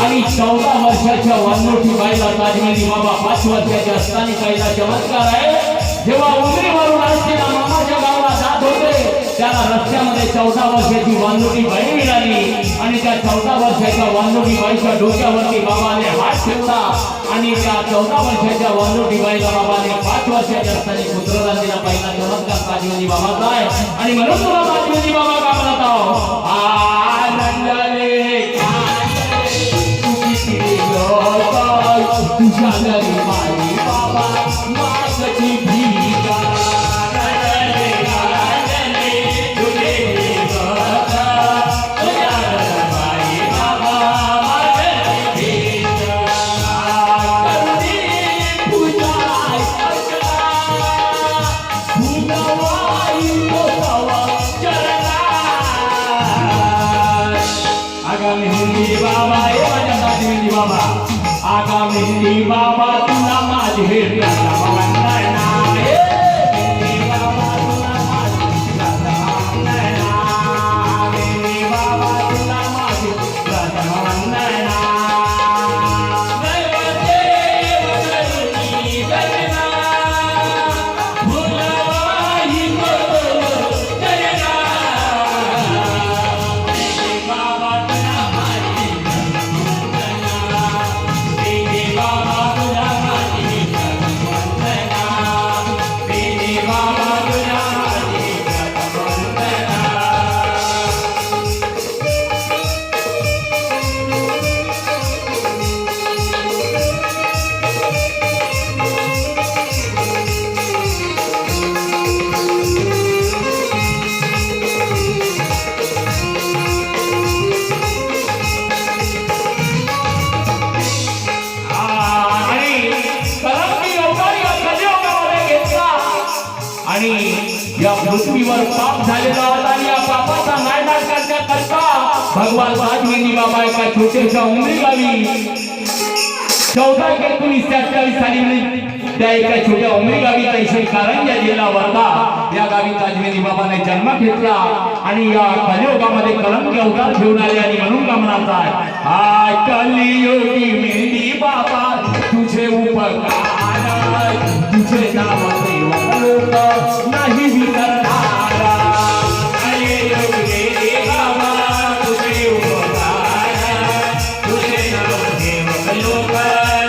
आणि 14 वर्षाच्या वानोटी बाईला ताजमहली बाबा 5 वर्षाच्या असताना पहिला चमत्कार आहे। जेव्हा उमरी मारून असताना मामाच्या गावाला जात होते त्याला रस्त्यामध्ये 14 वर्षाची वानोटी बाई मिळाली आणि त्या 14 वर्षाच्या वानोटी बाईच्या डोक्यावरती बाबाने हात ठेवला आणि त्या 14 वर्षाच्या वानोटी बाईला बाबाने 5 वर्षाच्या असताना पुत्रदान दिला। पहिला चमत्कार ताजमहली बाबाचा आहे आणि म्हणून तुला ताजमहली बाबा का म्हणत आहो आनंदले तुझ्याने माई बाबा मागची भीका आगा मेहंदी बाबा तुला माझी भेट या पृथ्वीवर पाप झालेला होता आणि या पापाचा नायनाट करण्याकरता भगवान ताजमहली बाबा एका छोट्याशा उमरी गावी 14 एप्रिल 1927 साली त्या एका छोट्या उमरी गावी तैशी कारंजा जिल्हा वर्धा या गावी ताजमेली बाबाने जन्म घेतला आणि या कलियुगामध्ये कलंक अवतार घेऊन आले आणि म्हणून का म्हणतात हाय कलियुगी मेंढी बाबा तुझे उपकार तुझे नाव सेवक लोक नाही विसरणारा कलियुगी मेंढी बाबा तुझे उपकार तुझे नाव सेवक लोक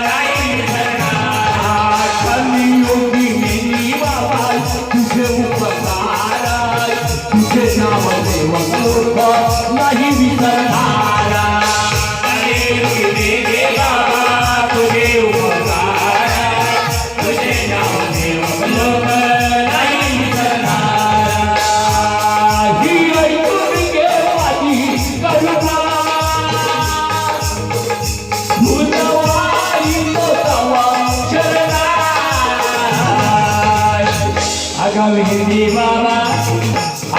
नाही विसरणारा कलियुगी मेंढी बाबा तुझे उपकार तुझे नाव सेवक लोक नाही विसरणारा कलियुगी मेंढी बाबा तुझे उपकार तुझे नाव सेवक लोक नाही विसरणारा ही ऐकून घे माझी करुणा भूतवाई तो तवा शरणा आगामी हिंदी बाबा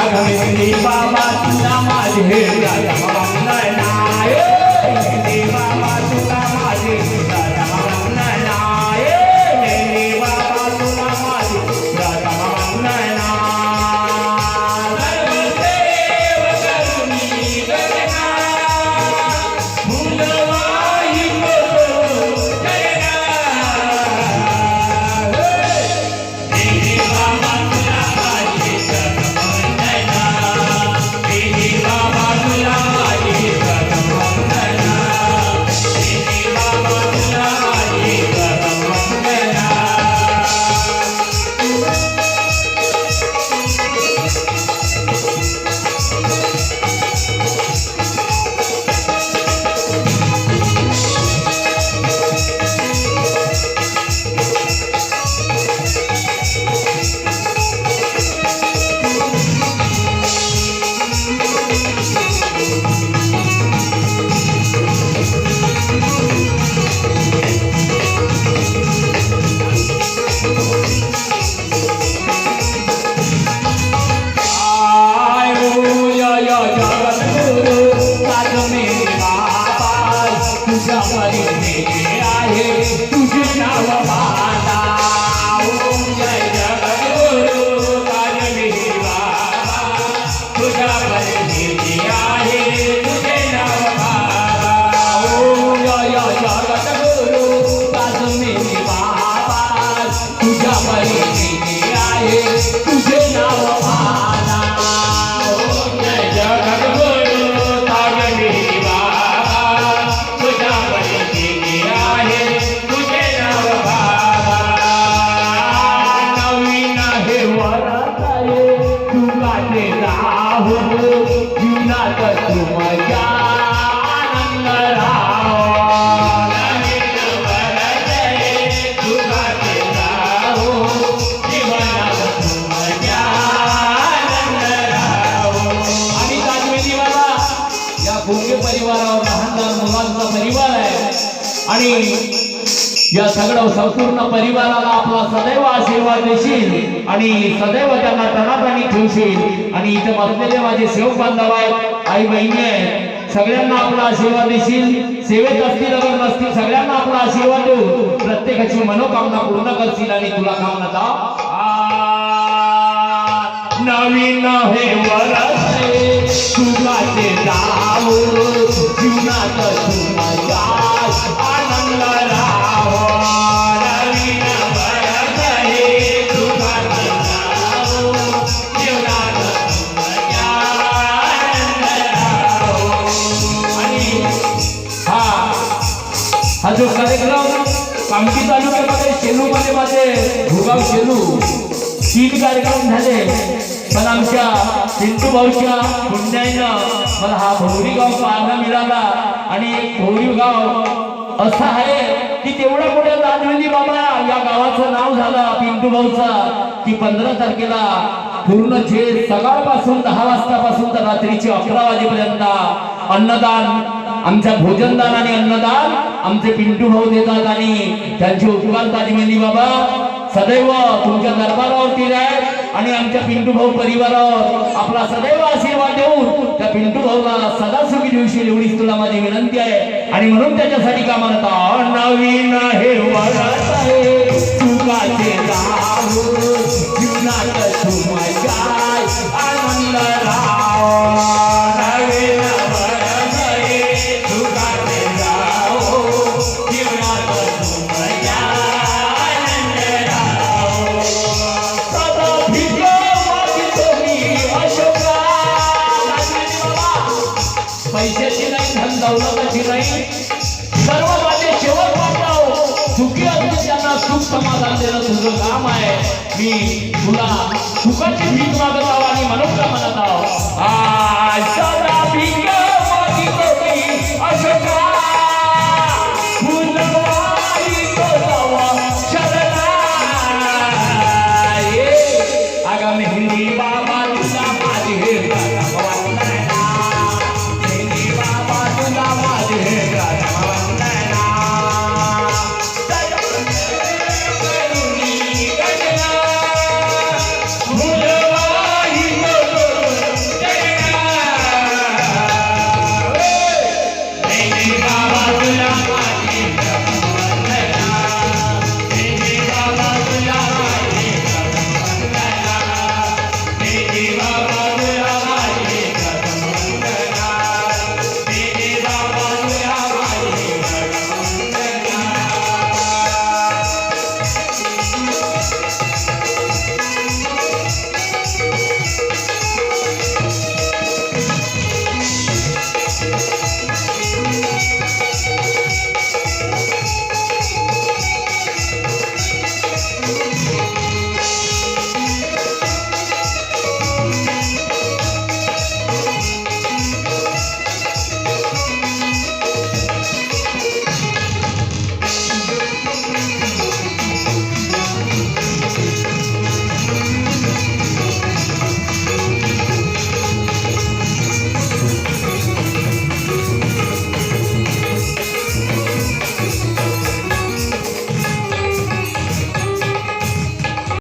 आगामी हिंदी बाबा तुला माझे नाही हिंदी बाबा तुला माझे नाही हिंदी बाबा तुला माझे नाही सर्वदेव करुणी गणना भूतवाई तो शरणा हिंदी बाबा तुला माझे वंदना हिंदी बाबा तुला माझे वंदना हिंदी बाबा तुला माझे वंदना आणि या सगळ्या संपूर्ण परिवाराला आपला सदैव आशीर्वाद देशील आणि सदैव त्यांना टणाटणी ठेवशील आणि इथे बसलेले माझे सेवक बांधव आहेत आई बहिणी आहेत सगळ्यांना आपला आशीर्वाद देशील सेवेत असतील अगर नसतील सगळ्यांना आपला आशीर्वाद देऊ प्रत्येकाची मनोकामना पूर्ण करशील आणि तुला कामना नवीन हे वर्ष सुखाचे नाव जीवनात तुमच्या आनंद राहो नवीन वर्ष हे सुखाचे नाव जीवनात तुमच्या आनंद राहो आणि हा जो कार्यक्रम कामठी तालुक्यामध्ये शेलूमध्ये माझे भुगाव शेलू 3 कार्यक्रम झाले पण आमच्या पिंटू भाऊच्या पुण्यानं मला हा भोवरी गाव पाहायला मिळाला आणि भोवरी गाव असं आहे की तेवढ्या मोठ्या ताजमेली बाबा या गावाचं नाव झालं पिंटू भाऊचा की 15 तारखेला पूर्ण जे सकाळपासून 10 वाजतापासून तर रात्रीचे 11 वाजेपर्यंत अन्नदान आमच्या भोजनदान आणि अन्नदान आमचे पिंटू भाऊ देतात आणि त्यांचे उपकार ताजमेली बाबा सदैव तुमच्या दरबारावरती राहील आणि आमच्या पिंटू भाऊ परिवारावर आपला सदैव आशीर्वाद देऊन त्या पिंटू भाऊला सदा सुखी दिवशी एवढीच तुला माझी विनंती आहे आणि म्हणून त्याच्यासाठी का म्हणता नवीन हे वर्ष आहे सुखाचे राहू जीवनात तुमच्याय आनंद राहो नवे नवरस हे सुखाचे राहो जीवनात तुमच्याय आनंद राहो सदा भिक मागितो मी अशोका पैशाची नाही धन दौलताची नाही सर्व माझे शेवट वाटाव सुखी असते त्यांना सुख समाधान देणं तुझं काम आहे मी तुला सुखाची भीक मागत आहो आणि मनोकामना म्हणत आहो